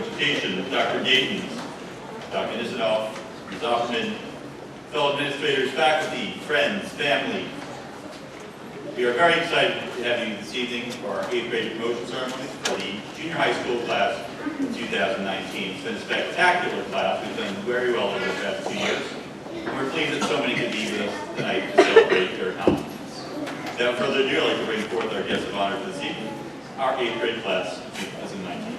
Education, Dr. Gatens, Dr. Nisanoff, Ms. Opperman, fellow administrators, faculty, friends, family. We are very excited to have you this evening for our 8th grade promotion ceremony for the junior high school class of 2019. It's been a spectacular class. We've done very well over the past 2 years. And we're pleased that so many could be with us tonight to celebrate their accomplishments. Without further ado, I'd like to bring forth our guest of honor for this evening, our 8th grade class of 2019.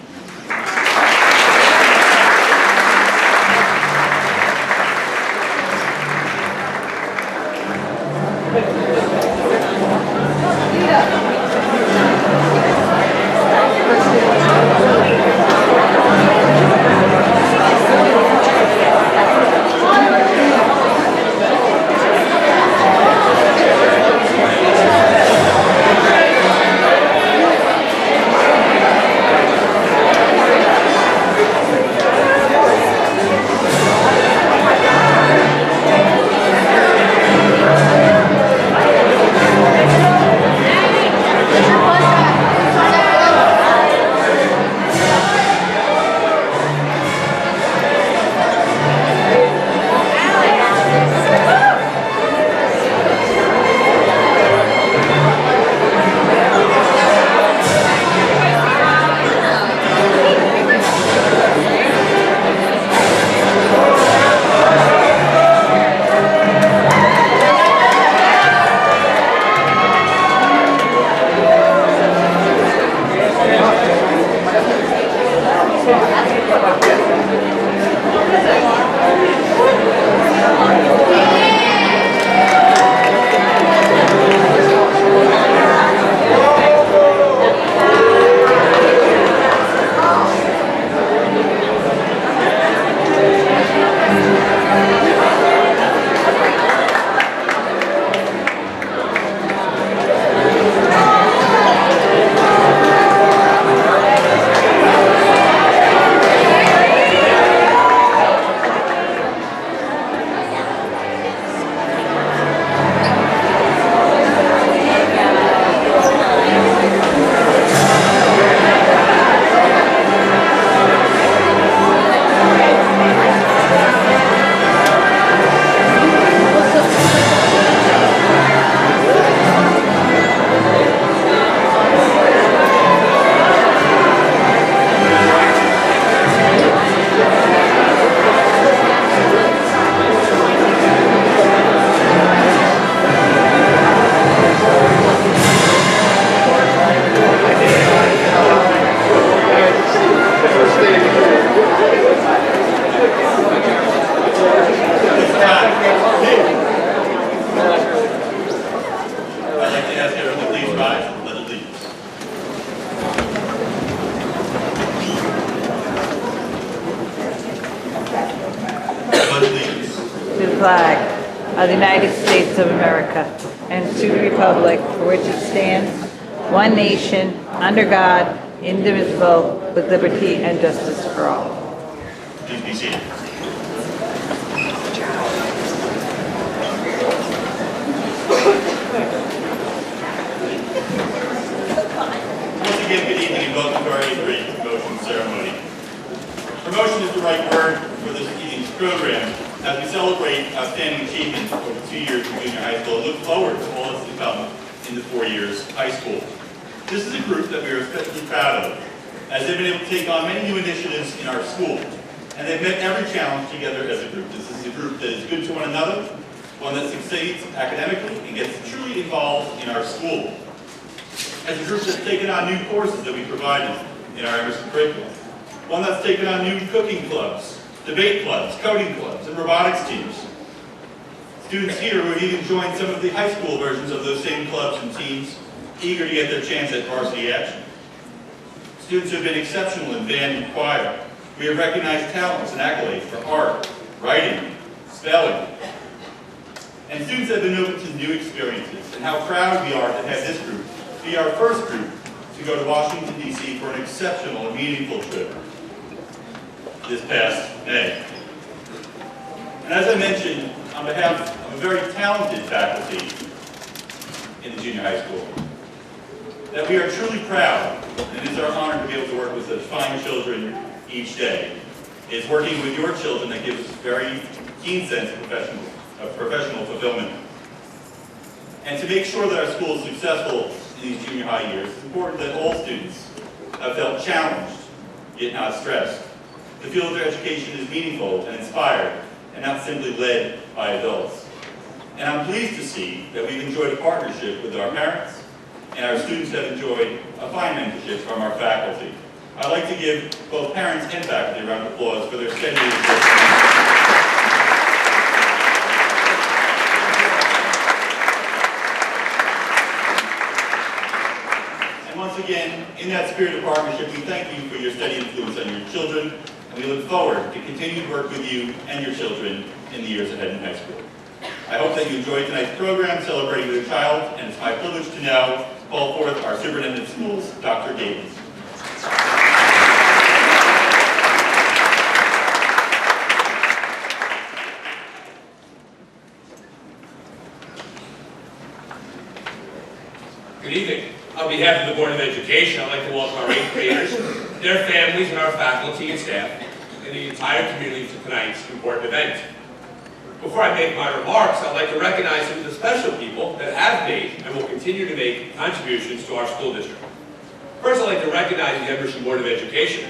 Of the United States of America, and to the republic for which it stands, one nation, under God, indivisible, with liberty and justice for all. Please be seated. Once again, good evening and welcome to our 8th grade promotion ceremony. Promotion is the right word for this evening's program, as we celebrate outstanding achievements over 2 years of junior high school and look forward to all that's to come in the 4 years of high school. This is a group that we are especially proud of, as they've been able to take on many new initiatives in our school, and they've met every challenge together as a group. This is a group that is good to one another, one that succeeds academically and gets truly involved in our school. As a group that's taken on new courses that we provided in our Emerson curriculum, one that's taken on new cooking clubs, debate clubs, coding clubs, and robotics teams. Students here who have even joined some of the high school versions of those same clubs and teams, eager to get their chance at varsity action. Students who have been exceptional in band and choir. We have recognized talents and accolades for art, writing, spelling. And students have been open to new experiences, and how proud we are to have this group be our first group to go to Washington, D.C. for an exceptional and meaningful trip this past May. And as I mentioned, on behalf of a very talented faculty in the junior high school, that we are truly proud, and it is our honor to be able to work with such fine children each day. It's working with your children that gives us a very keen sense of professional fulfillment. And to make sure that our school is successful in these junior high years, it's important that all students have felt challenged, yet not stressed, to feel that their education is meaningful and inspired, and not simply led by adults. And I'm pleased to see that we've enjoyed a partnership with our parents, and our students have enjoyed a fine mentorship from our faculty. I'd like to give both parents and faculty a round of applause for their steady leadership. Once again, in that spirit of partnership, we thank you for your steady influence on your children, and we look forward to continued work with you and your children in the years ahead in high school. I hope that you enjoyed tonight's program celebrating with a child, and it's my privilege to now call forth our Superintendent of Schools, Dr. Gables. Good evening. On behalf of the Board of Education, I'd like to welcome our 8th graders, their families, and our faculty and staff, and the entire community to tonight's important event. Before I make my remarks, I'd like to recognize some of the special people that have made and will continue to make contributions to our school district. First, I'd like to recognize the Emerson Board of Education.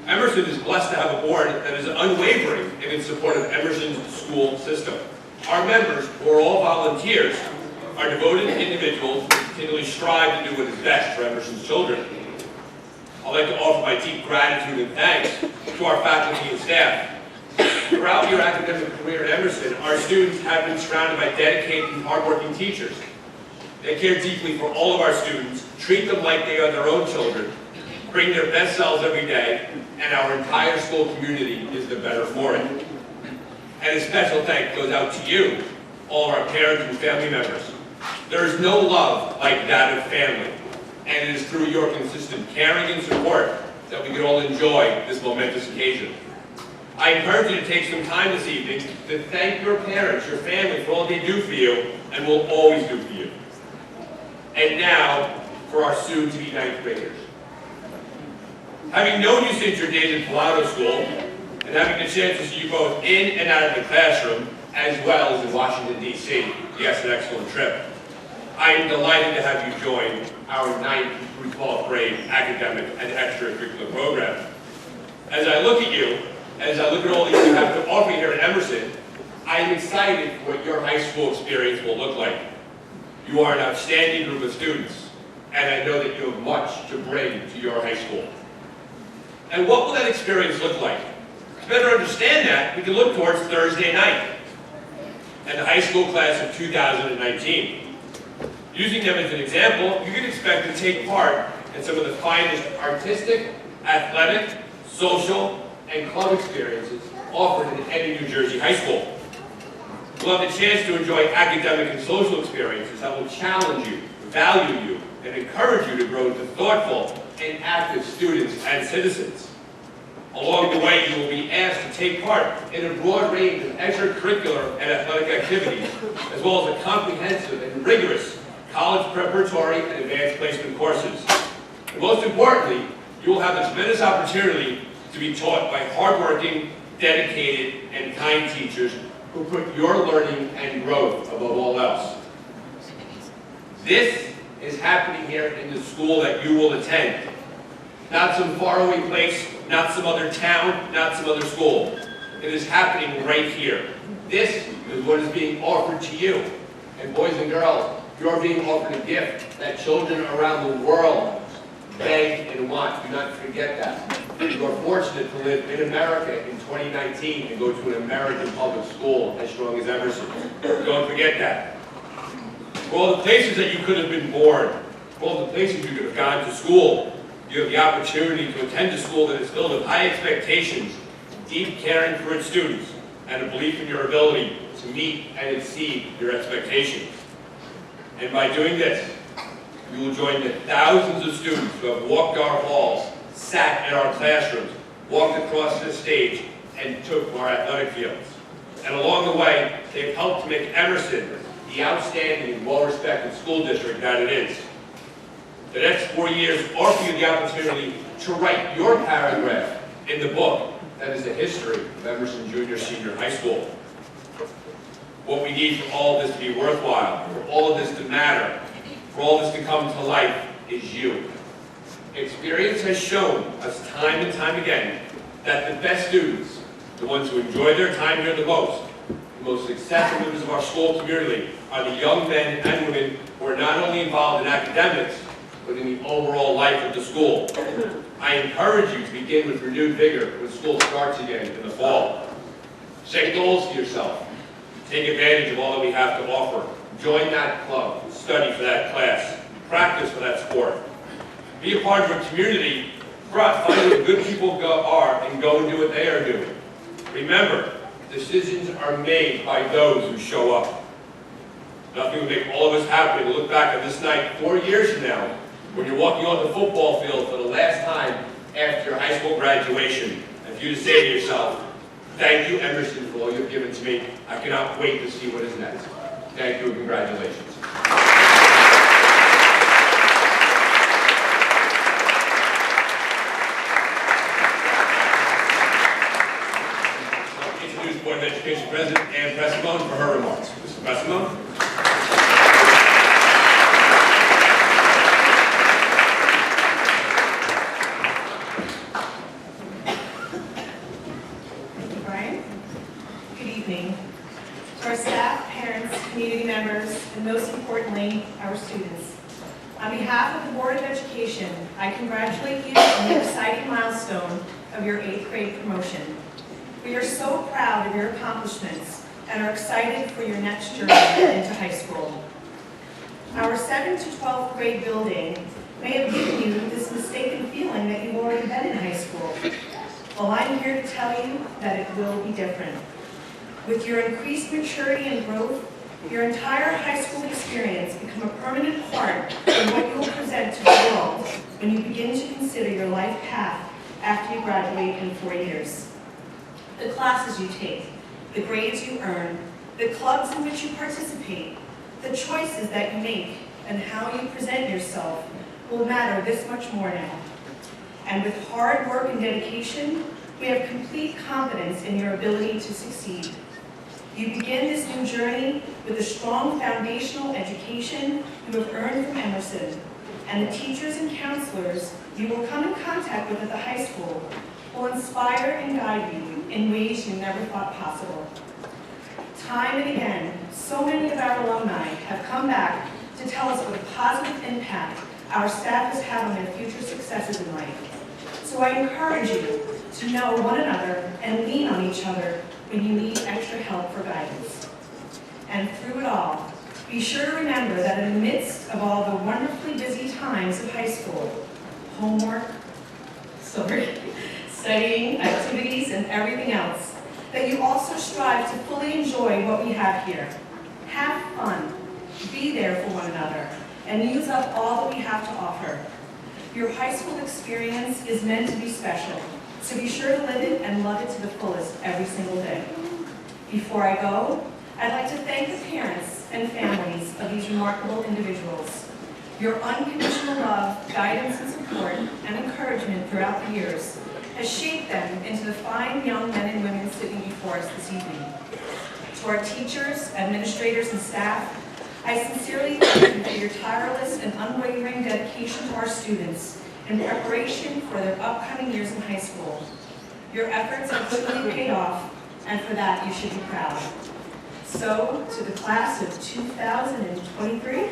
Emerson is blessed to have a board that is unwavering in its support of Emerson's school system. Our members, who are all volunteers, are devoted individuals who continually strive to do what is best for Emerson's children. I'd like to offer my deep gratitude and thanks to our faculty and staff. Throughout your academic career at Emerson, our students have been surrounded by dedicated and hardworking teachers. They care deeply for all of our students, treat them like they are their own children, bring their best selves every day, and our entire school community is the better for it. And a special thanks goes out to you, all our parents and family members. There is no love like that of family, and it is through your consistent caring and support that we can all enjoy this momentous occasion. I encourage you to take some time this evening to thank your parents, your family, for all they do for you and will always do for you. And now, for our soon-to-be 9th graders. Having known you since your days in Pallado School, and having the chance to see you both in and out of the classroom, as well as in Washington, D.C., yes, an excellent trip, I am delighted to have you join our 9th through 12th grade academic and extracurricular program. As I look at you, as I look at all that you have to offer here at Emerson, I am excited for what your high school experience will look like. You are an outstanding group of students, and I know that you have much to bring to your high school. And what will that experience look like? To better understand that, we can look towards Thursday night and the high school class of 2019. Using them as an example, you can expect to take part in some of the finest artistic, athletic, social, and club experiences offered in any New Jersey high school. You'll have the chance to enjoy academic and social experiences that will challenge you, value you, and encourage you to grow into thoughtful and active students and citizens. Along the way, you will be asked to take part in a broad range of extracurricular and athletic activities, as well as a comprehensive and rigorous college preparatory and advanced placement courses. And most importantly, you will have a tremendous opportunity to be taught by hardworking, dedicated, and kind teachers who put your learning and growth above all else. This is happening here in the school that you will attend. Not some faraway place, not some other town, not some other school. It is happening right here. This is what is being offered to you. And boys and girls, you're being offered a gift that children around the world beg and want. Do not forget that. You are fortunate to live in America in 2019 and go to an American public school as strong as Emerson. Don't forget that. For all the places that you could have been born, for all the places you could have gone to school, you have the opportunity to attend a school that is filled with high expectations, deep caring for its students, and a belief in your ability to meet and exceed your expectations. And by doing this, you will join the thousands of students who have walked our halls, sat in our classrooms, walked across this stage, and took our athletic fields. And along the way, they've helped to make Emerson the outstanding and well-respected school district that it is. The next 4 years offer you the opportunity to write your paragraph in the book that is the history of Emerson Junior Senior High School. What we need for all of this to be worthwhile, for all of this to matter, for all of this to come to life is you. Experience has shown us time and time again that the best students, the ones who enjoy their time here the most successful members of our school community, are the young men and women who are not only involved in academics, but in the overall life of the school. I encourage you to begin with renewed vigor when school starts again in the fall. Set goals for yourself. Take advantage of all that we have to offer. Join that club. Study for that class. Practice for that sport. Be a part of a community. Find where good people are and go and do what they are doing. Remember, decisions are made by those who show up. Nothing would make all of us happy to look back on this night 4 years from now when you're walking on the football field for the last time after your high school graduation, and for you to say to yourself, thank you, Emerson, for all you've given to me. I cannot wait to see what is next. Thank you and congratulations. Board of Education President Ann Pressimone for her remarks. Mr. Pressimone. Thank you, Brian. Good evening. To our staff, parents, community members, and most importantly, our students. On behalf of the Board of Education, I congratulate you on the exciting milestone of your 8th grade promotion. We are so proud of your accomplishments and are excited for your next journey into high school. Our 7th to 12th grade building may have given you this mistaken feeling that you've already been in high school. Well, I'm here to tell you that it will be different. With your increased maturity and growth, your entire high school experience become a permanent part of what you will present to the world when you begin to consider your life path after you graduate in 4 years. The classes you take, the grades you earn, the clubs in which you participate, the choices that you make, and how you present yourself will matter this much more now. And with hard work and dedication, we have complete confidence in your ability to succeed. You begin this new journey with a strong foundational education you have earned from Emerson, and the teachers and counselors you will come in contact with at the high school will inspire and guide you in ways you never thought possible. Time and again, so many of our alumni have come back to tell us what a positive impact our staff has had on their future successes in life. So I encourage you to know one another and lean on each other when you need extra help for guidance. And through it all, be sure to remember that in the midst of all the wonderfully busy times of high school, homework, studying, activities, and everything else, that you also strive to fully enjoy what we have here. Have fun, be there for one another, and use up all that we have to offer. Your high school experience is meant to be special, so be sure to live it and love it to the fullest every single day. Before I go, I'd like to thank the parents and families of these remarkable individuals. Your unconditional love, guidance, and support, and encouragement throughout the years has shaped them into the fine young men and women sitting before us this evening. To our teachers, administrators, and staff, I sincerely thank you for your tireless and unwavering dedication to our students in preparation for their upcoming years in high school. Your efforts have truly paid off, and for that you should be proud. So, to the class of 2023,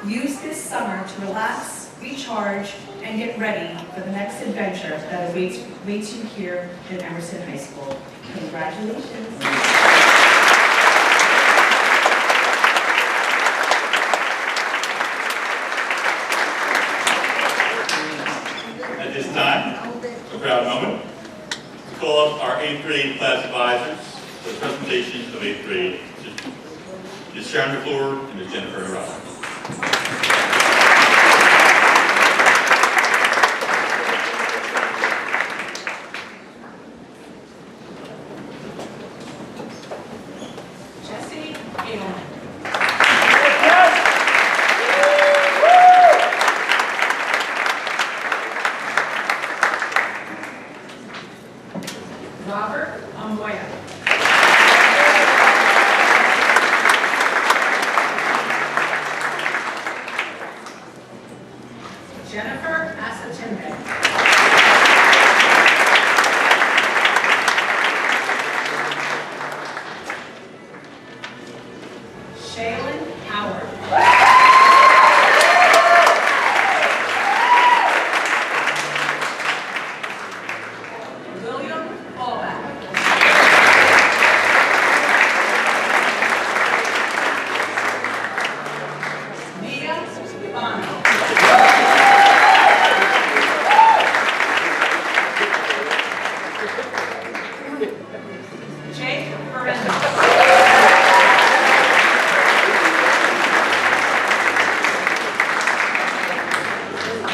use this summer to relax, recharge, and get ready for the next adventure that awaits you here in Emerson High School. Congratulations. At this time, a proud moment to call up our 8th grade class advisors for the presentation of 8th grade students. Ms. Sharon McClure and Ms. Jennifer Ross. Robert Amoya. Jennifer Asatimbe. Shaylin Howard. William Fallback. Mia Bono. Jake Berenda.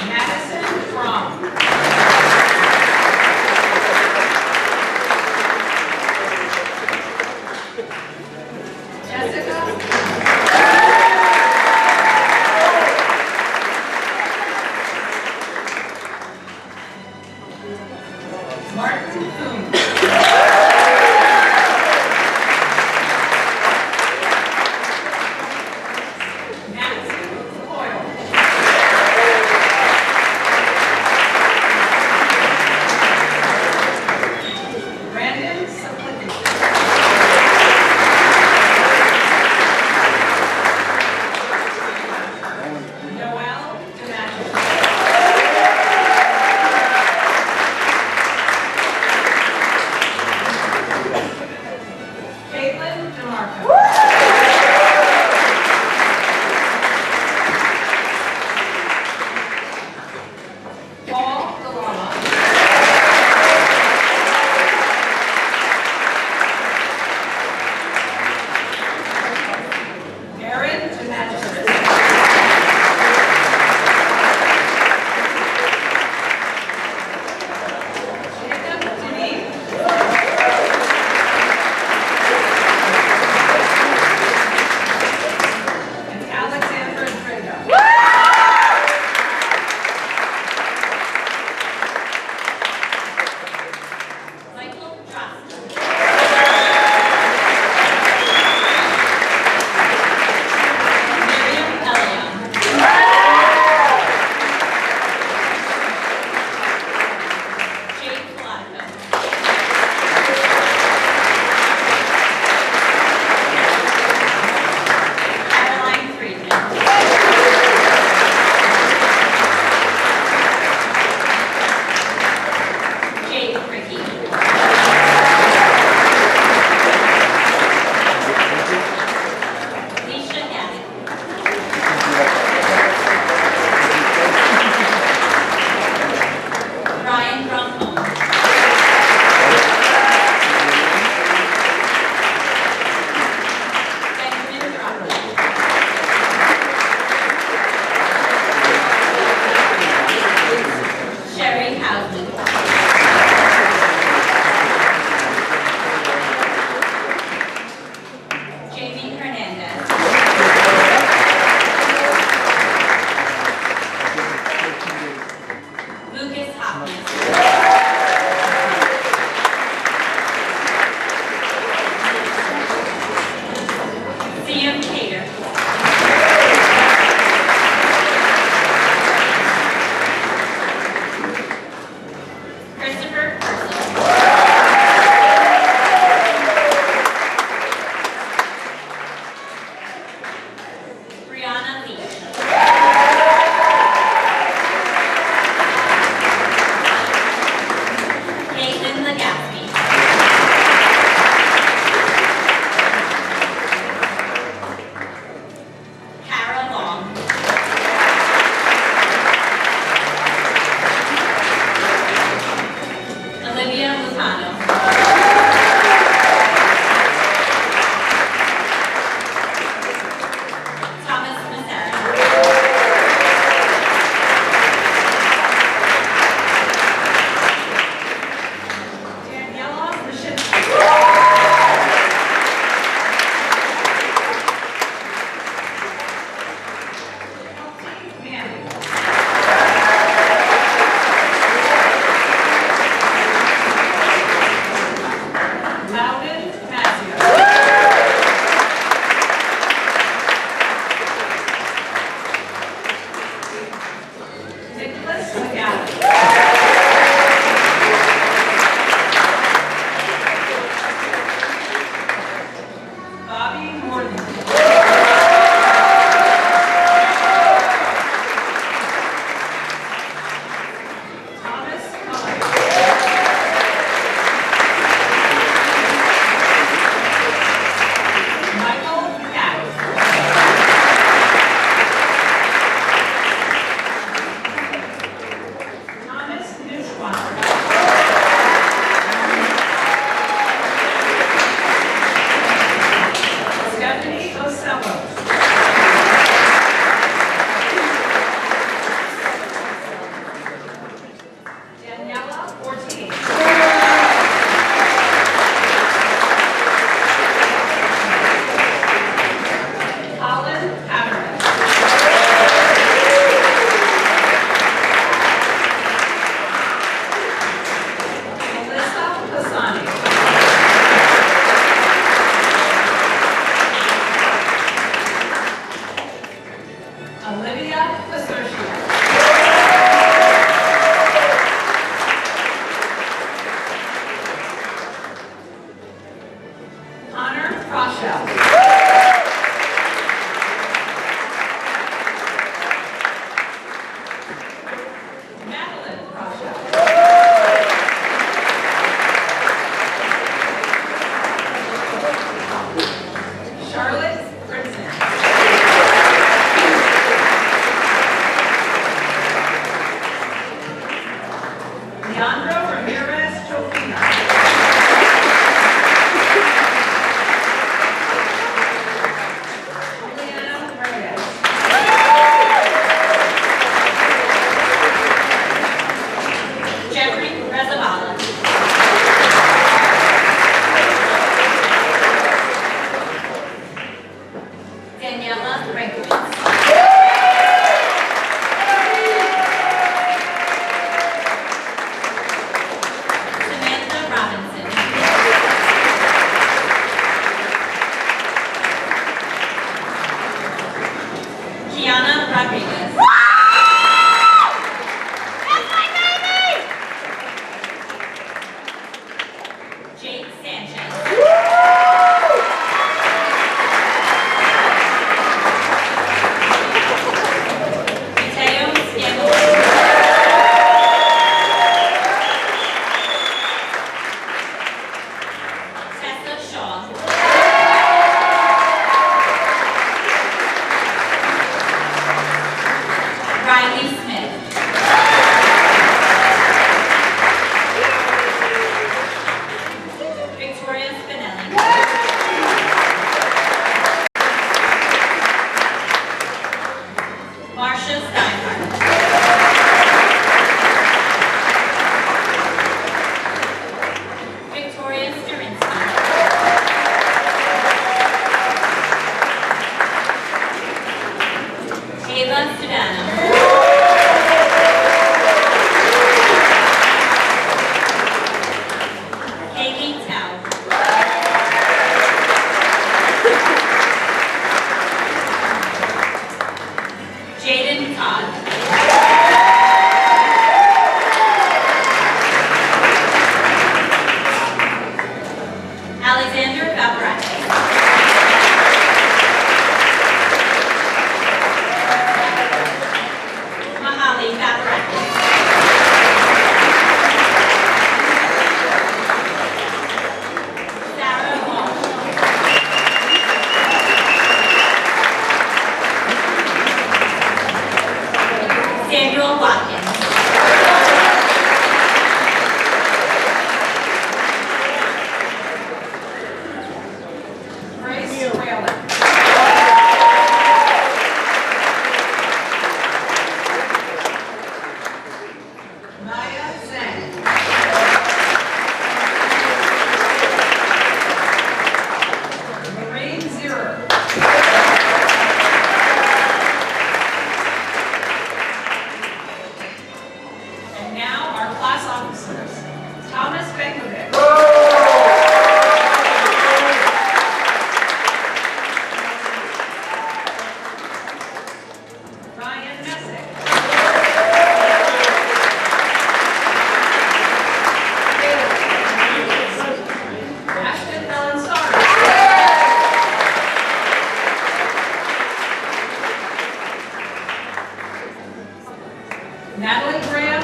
Madison Fromm. Jessica. Martin Coon. Nancy Coyle. Brandon Saplicki. Noel DiMaggio. Madeline Rasha. Charlotte Brinson. Leandro Ramirez Chofina. Juliana Reyes. Jeffrey Rezabala. Daniela Rankowitz. Samantha Robinson. Kiana Rodriguez. That's my baby! Jake Sanchez. Mateo Scammell. Tessa Shaw. Riley Smith. Victoria Spinelli. Marcia Steinhardt. Victoria Sturinsky. Ava Studano. Haley Tao. Jaden Todd. Alexander Vaporakis. Mahali Vaporakis. Sarah Walsh. Samuel Watkins. Grace Whaler. Maya Zhang. Lorraine Zero. And now our class officers. Thomas Benkovic. Ryan Messick. Ashton Belansari. Natalie Graham.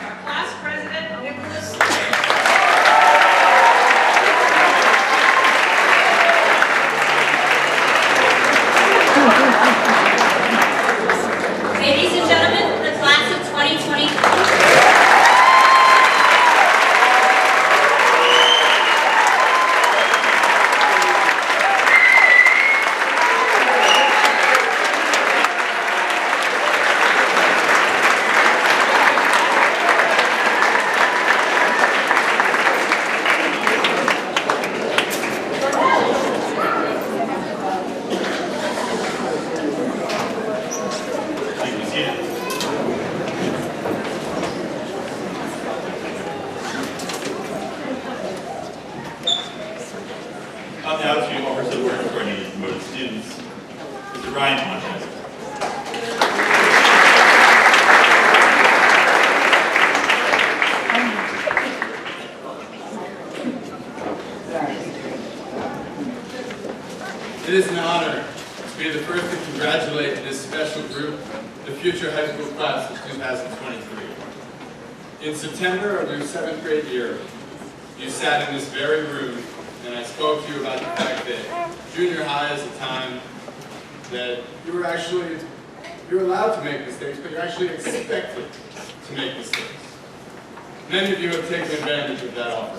Our class president, Nicholas. Ladies and gentlemen, the class of 2023. Please be seated. the future high school class of 2023. In September of your 7th grade year, you sat in this very room and I spoke to you about the fact that junior high is a time that you're allowed to make mistakes, but you're actually expected to make mistakes. Many of you have taken advantage of that offer.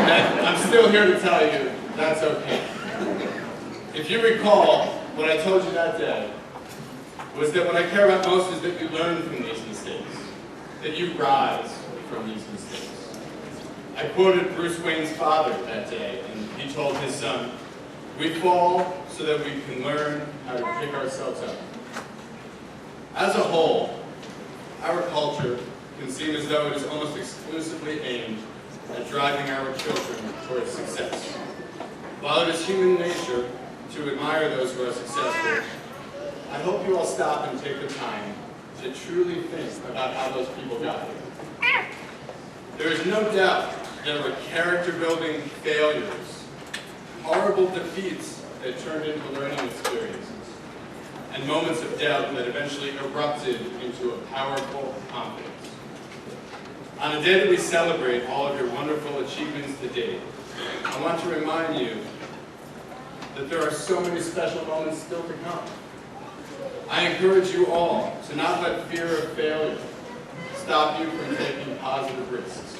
And I'm still here to tell you that's okay. If you recall, what I told you that day was that what I care about most is that you learn from these mistakes, that you rise from these mistakes. I quoted Bruce Wayne's father that day, and he told his son, "We fall so that we can learn how to pick ourselves up." As a whole, our culture can seem as though it is almost exclusively aimed at driving our children towards success. While it is human nature to admire those who are successful, I hope you all stop and take the time to truly think about how those people got here. There is no doubt there were character-building failures, horrible defeats that turned into learning experiences, and moments of doubt that eventually erupted into a powerful confidence. On a day that we celebrate all of your wonderful achievements to date, I want to remind you that there are so many special moments still to come. I encourage you all to not let fear of failure stop you from taking positive risks.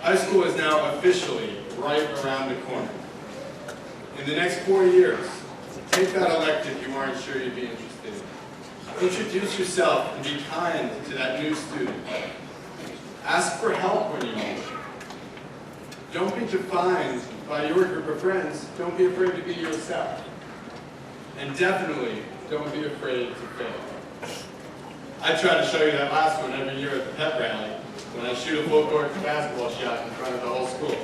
High school is now officially right around the corner. In the next 4 years, take that elective you aren't sure you'd be interested in. Introduce yourself and be kind to that new student. Ask for help when you need it. Don't be defined by your group of friends. Don't be afraid to be yourself. And definitely, don't be afraid to fail. I try to show you that last one every year at the pep rally when I shoot a full court basketball shot in front of the whole school.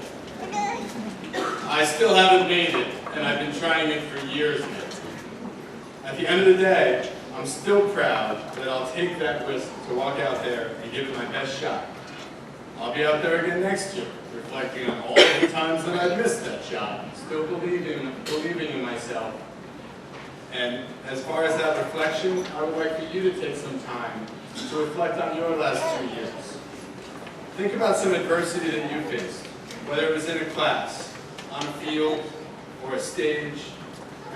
I still haven't made it, and I've been trying it for years now. At the end of the day, I'm still proud that I'll take that risk to walk out there and give it my best shot. I'll be out there again next year, reflecting on all the times that I've missed that shot, still believing in myself. And as far as that reflection, I would like for you to take some time to reflect on your last 2 years. Think about some adversity that you faced, whether it was in a class, on a field, or a stage,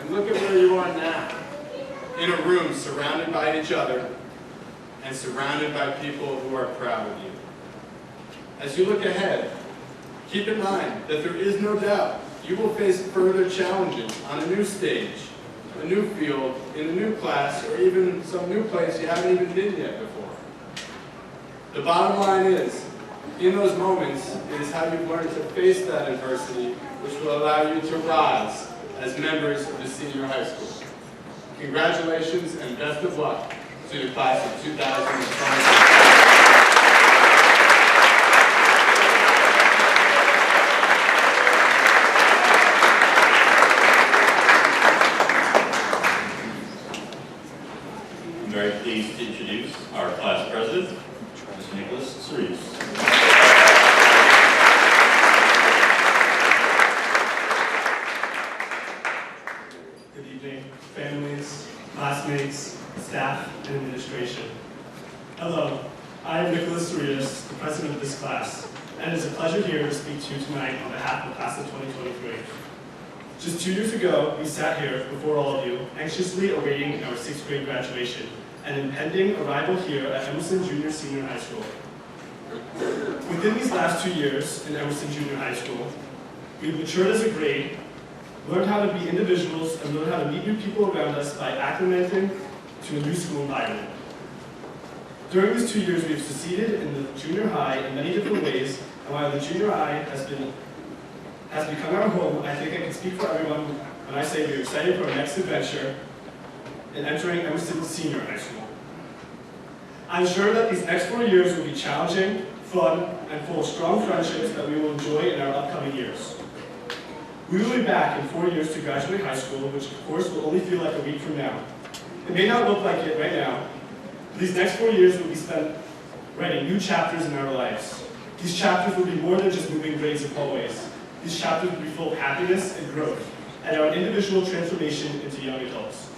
and look at where you are now, in a room surrounded by each other and surrounded by people who are proud of you. As you look ahead, keep in mind that there is no doubt you will face further challenges on a new stage, a new field, in a new class, or even some new place you haven't even been yet before. The bottom line is, in those moments, it is how you've learned to face that adversity, which will allow you to rise as members of the senior high school. Congratulations and best of luck to the class of 2023. I'm very pleased to introduce our class president, Mr. Nicholas Cerise. Good evening, families, classmates, staff, and administration. Hello, I am Nicholas Cerise, the president of this class, and it is a pleasure here to speak to you tonight on behalf of the class of 2023. Just 2 years ago, we sat here before all of you, anxiously awaiting our 6th grade graduation and impending arrival here at Emerson Junior Senior High School. Within these last 2 years in Emerson Junior High School, we've matured as a grade, learned how to be individuals, and learned how to meet new people around us by acclimating to a new school environment. During these 2 years, we have succeeded in the junior high in many different ways, and while the junior high has become our home, I think I can speak for everyone when I say we are excited for our next adventure in entering Emerson Senior High School. I'm sure that these next 4 years will be challenging, fun, and full of strong friendships that we will enjoy in our upcoming years. We will be back in 4 years to graduate high school, which of course will only feel like a week from now. It may not look like it right now, but these next 4 years will be spent writing new chapters in our lives. These chapters will be more than just moving grades and hallways. These chapters will be full of happiness and growth, and our individual transformation into young adults.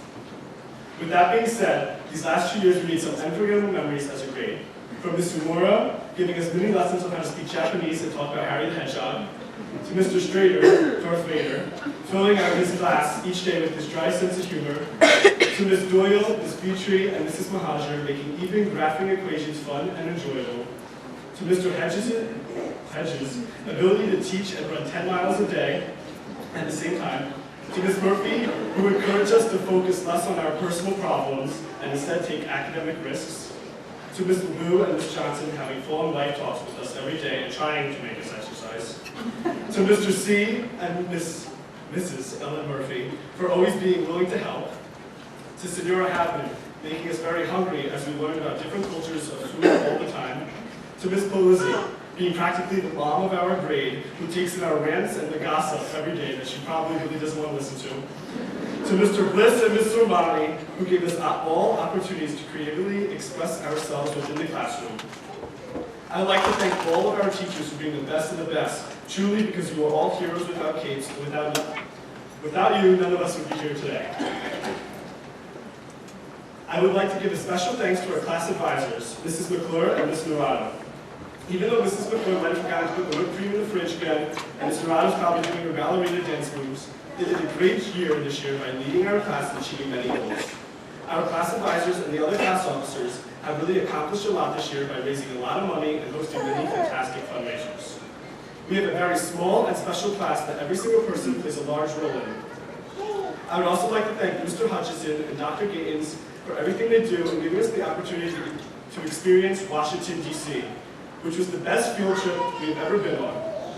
With that being said, these last 2 years we made some unforgettable memories as a grade. From Mr. Mora, giving us many lessons on how to speak Japanese and talk about Harry the Hedgehog, to Mr. Strader, Darth Vader, filling out his class each day with his dry sense of humor, to Ms. Doyle, Ms. Petrie, and Mrs. Mahajer, making even graphing equations fun and enjoyable, to Mr. Hedges' ability to teach and run 10 miles a day at the same time, to Ms. Murphy, who encouraged us to focus less on our personal problems and instead take academic risks, to Mr. Wu and Ms. Johnson having full-on life talks with us every day and trying to make us exercise, to Mr. C and Mrs. Ellen Murphy for always being willing to help, to Senora Hadman, making us very hungry as we learned about different cultures of food all the time, to Ms. Polizzi, being practically the mom of our grade, who takes in our rants and the gossip every day that she probably really doesn't want to listen to Mr. Bliss and Mr. Romani, who gave us all opportunities to creatively express ourselves within the classroom. I'd like to thank all of our teachers for being the best of the best, truly because you are all heroes without capes, and without you, none of us would be here today. I would like to give a special thanks to our class advisors, Mrs. McClure and Ms. Norado. Even though Mrs. McClure might have forgotten to put the whipped cream in the fridge again, and Ms. Norado's probably doing her ballerina dance moves, they did a great year this year by leading our class and achieving many goals. Our class advisors and the other class officers have really accomplished a lot this year by raising a lot of money and hosting many fantastic fundraisers. We have a very small and special class that every single person plays a large role in. I would also like to thank Mr. Hutchison and Dr. Gatens for everything they do and giving us the opportunity to experience Washington, D.C., which was the best field trip we've ever been on.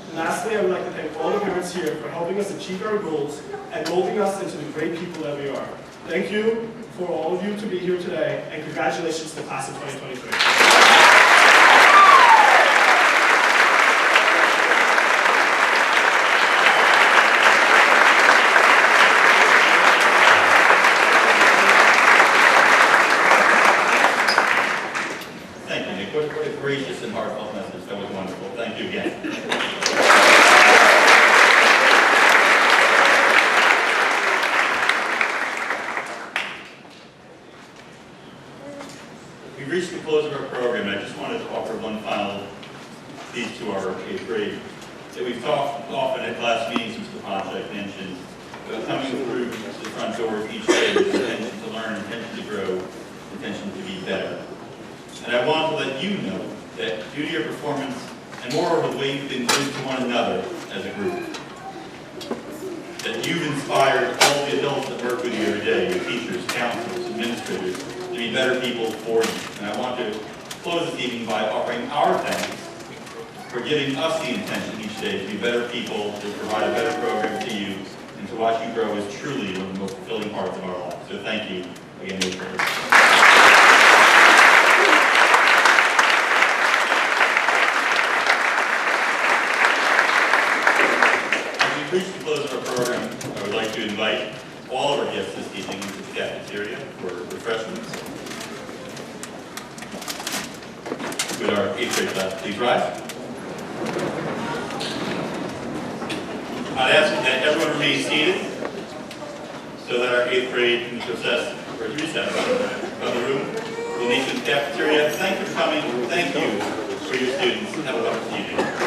And lastly, I would like to thank all the parents here for helping us achieve our goals and molding us into the great people that we are. Thank you for all of you to be here today, and congratulations to the class of 2023. What a gracious and heartfelt message. That was wonderful. Thank you again. We've reached the close of our program, and I just wanted to offer one final piece to our 8th grade. That we've talked often at class meetings, Mr. Ponchak mentioned, about coming through the front doors each day with intention to learn, intention to grow, intention to be better. And I want to let you know that due to your performance, and moreover the way you've been good to one another as a group, that you've inspired all the adults that work with you every day, your teachers, counselors, administrators, to be better people for you. And I want to close this evening by offering our thanks for giving us the intention each day to be better people, to provide a better program to you, and to watch you grow is truly one of the most fulfilling parts of our lives. So thank you again, Mr. Reach the close of our program, I would like to invite all of our guests this evening into the cafeteria for refreshments. Would our 8th grade class please rise? I'd ask that everyone remain seated so that our 8th grade can process for recess from the room. We'll meet in the cafeteria. Thank you for coming. Thank you for your students. Have a wonderful evening.